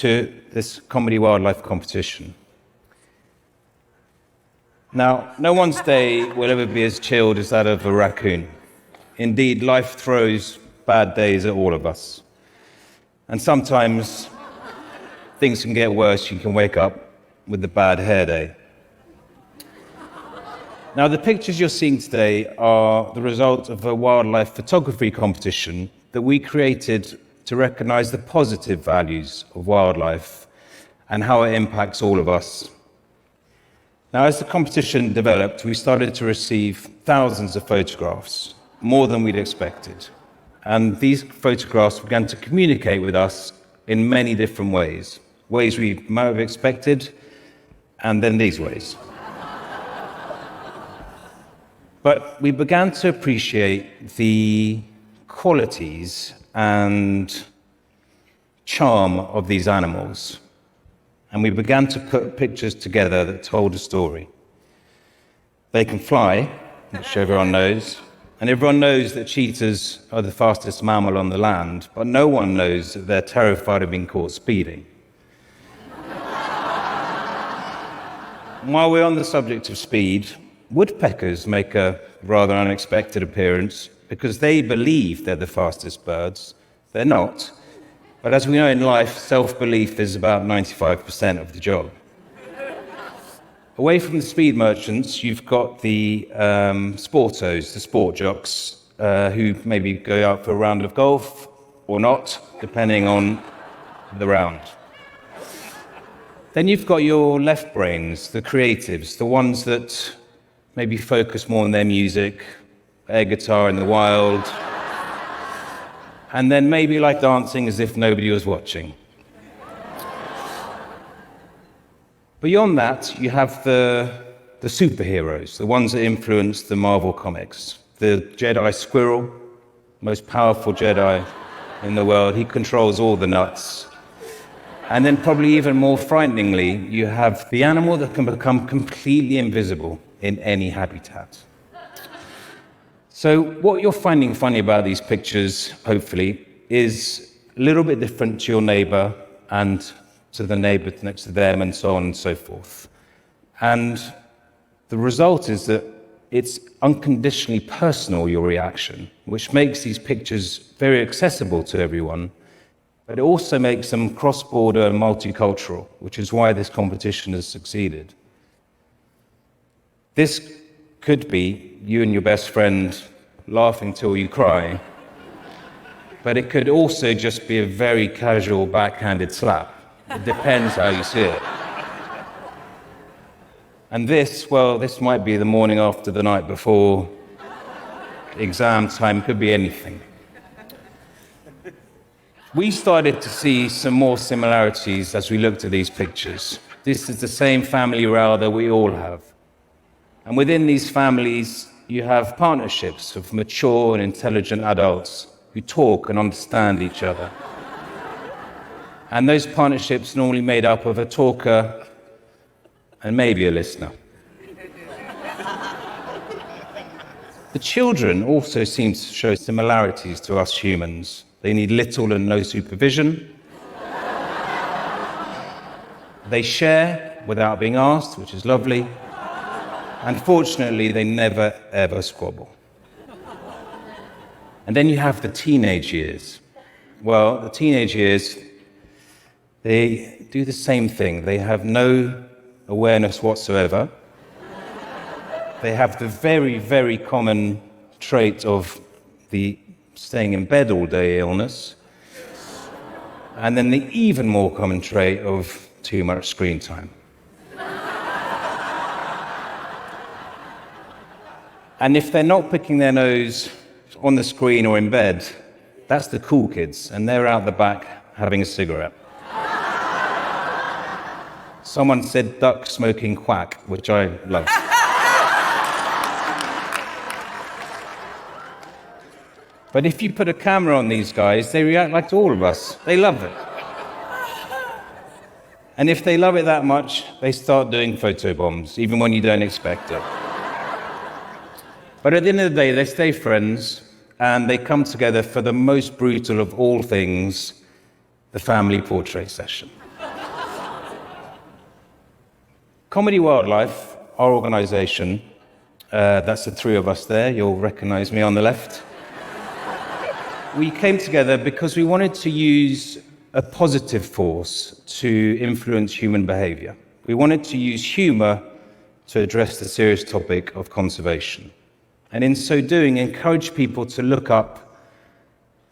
to this comedy wildlife competition. Now, no one's day will ever be as chilled as that of a raccoon. Indeed, life throws bad days at all of us. And sometimes things can get worse. You can wake up with a bad hair day. Now, the pictures you're seeing today are the result of a wildlife photography competition that we created to recognize the positive values of wildlife and how it impacts all of us. Now, as the competition developed, we started to receive thousands of photographs, more than we'd expected. And these photographs began to communicate with us in many different ways we might have expected, and then these ways. But we began to appreciate the qualities and charm of these animals. And we began to put pictures together that told a story. They can fly, which everyone knows, and everyone knows that cheetahs are the fastest mammal on the land, but no one knows that they're terrified of being caught speeding. While we're on the subject of speed, woodpeckers make a rather unexpected appearance because they believe they're the fastest birds. They're not. But as we know in life, self-belief is about 95% of the job. Away from the speed merchants, you've got the sportos, the sport jocks, who maybe go out for a round of golf or not, depending on the round. Then you've got your left brains, the creatives, the ones that maybe focus more on their music, air guitar in the wild, and then maybe like dancing as if nobody was watching. Beyond that, you have the superheroes, the ones that influence the Marvel comics. The Jedi Squirrel, most powerful Jedi in the world, he controls all the nuts. And then probably even more frighteningly, you have the animal that can become completely invisible in any habitat. So what you're finding funny about these pictures, hopefully, is a little bit different to your neighbor and to the neighbor next to them and so on and so forth. And the result is that it's unconditionally personal, your reaction, which makes these pictures very accessible to everyone, but it also makes them cross-border and multicultural, which is why this competition has succeeded. This could be you and your best friend laughing till you cry, but it could also just be a very casual backhanded slap. It depends how you see it. And this might be the morning after the night before, exam time, could be anything. We started to see some more similarities as we looked at these pictures. This is the same family row that we all have. And within these families, you have partnerships of mature and intelligent adults who talk and understand each other. And those partnerships normally made up of a talker and maybe a listener. The children also seem to show similarities to us humans. They need little and no supervision. They share without being asked, which is lovely. And fortunately, they never, ever squabble. And then you have the teenage years. Well, the teenage years, they do the same thing. They have no awareness whatsoever. They have the very, very common trait of the staying in bed all day illness. And then the even more common trait of too much screen time. And if they're not picking their nose on the screen or in bed, that's the cool kids, and they're out the back having a cigarette. Someone said duck smoking quack, which I love. But if you put a camera on these guys, they react like to all of us. They love it. And if they love it that much, they start doing photo bombs, even when you don't expect it. But at the end of the day, they stay friends, and they come together for the most brutal of all things, the family portrait session. Comedy Wildlife, our organisation, that's the three of us there, you'll recognise me on the left. We came together because we wanted to use a positive force to influence human behaviour. We wanted to use humour to address the serious topic of conservation. And in so doing, encourage people to look up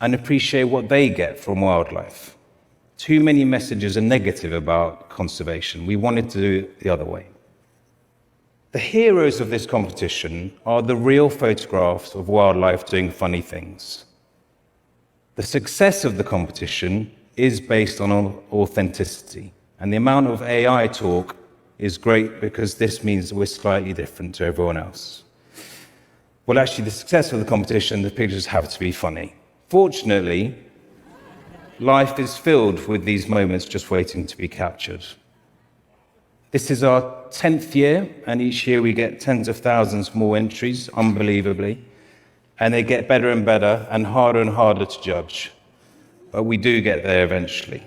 and appreciate what they get from wildlife. Too many messages are negative about conservation. We wanted to do it the other way. The heroes of this competition are the real photographs of wildlife doing funny things. The success of the competition is based on authenticity, and the amount of AI talk is great because this means we're slightly different to everyone else. Well, actually, the success of the competition, the pictures have to be funny. Fortunately, life is filled with these moments just waiting to be captured. This is our 10th year, and each year we get tens of thousands more entries, unbelievably, and they get better and better and harder to judge. But we do get there eventually.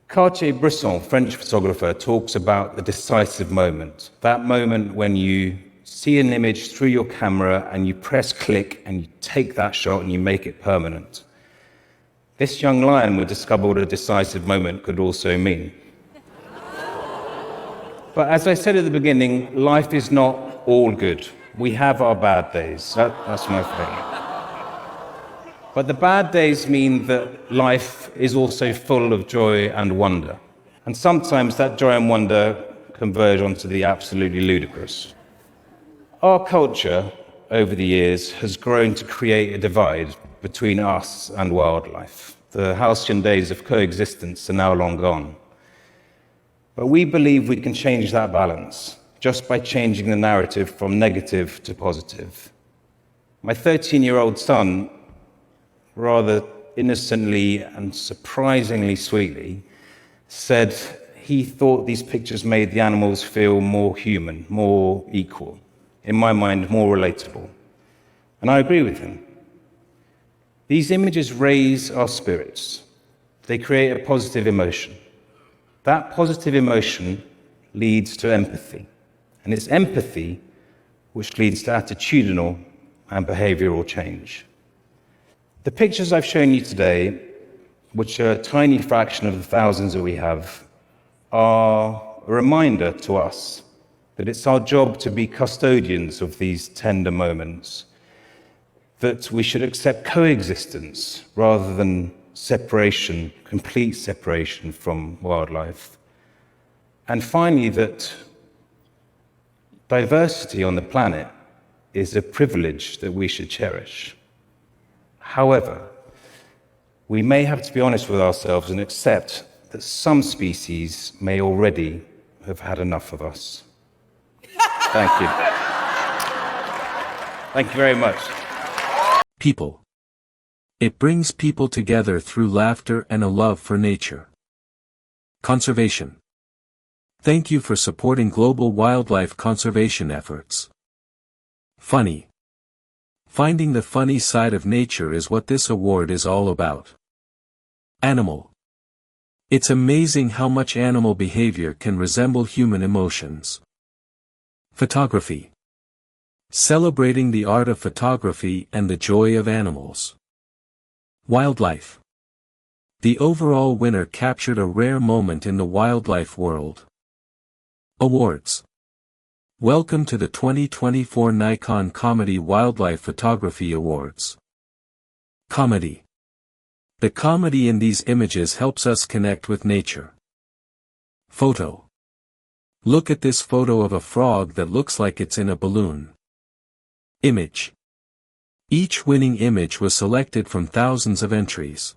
Cartier-Bresson, French photographer, talks about the decisive moment, that moment when you see an image through your camera and you press click and you take that shot and you make it permanent. This young lion would discover what a decisive moment could also mean. But as I said at the beginning, life is not all good. We have our bad days. That's my thing. But the bad days mean that life is also full of joy and wonder. And sometimes that joy and wonder converge onto the absolutely ludicrous. Our culture over the years has grown to create a divide between us and wildlife. The halcyon days of coexistence are now long gone. But we believe we can change that balance just by changing the narrative from negative to positive. My 13-year-old son, rather innocently and surprisingly sweetly, said he thought these pictures made the animals feel more human, more equal, in my mind, more relatable. And I agree with him. These images raise our spirits. They create a positive emotion. That positive emotion leads to empathy. And it's empathy which leads to attitudinal and behavioral change. The pictures I've shown you today, which are a tiny fraction of the thousands that we have, are a reminder to us that it's our job to be custodians of these tender moments, that we should accept coexistence rather than separation, complete separation from wildlife. And finally, that diversity on the planet is a privilege that we should cherish. However, we may have to be honest with ourselves and accept that some species may already have had enough of us. Thank you. Thank you very much. People. It brings people together through laughter and a love for nature. Conservation. Thank you for supporting global wildlife conservation efforts. Funny. Finding the funny side of nature is what this award is all about. Animal. It's amazing how much animal behavior can resemble human emotions. Photography. Celebrating the art of photography and the joy of animals. Wildlife. The overall winner captured a rare moment in the wildlife world. Awards. Welcome to the 2024 Nikon Comedy Wildlife Photography Awards. Comedy. The comedy in these images helps us connect with nature. Photo. Look at this photo of a frog that looks like it's in a balloon. Image. Each winning image was selected from thousands of entries.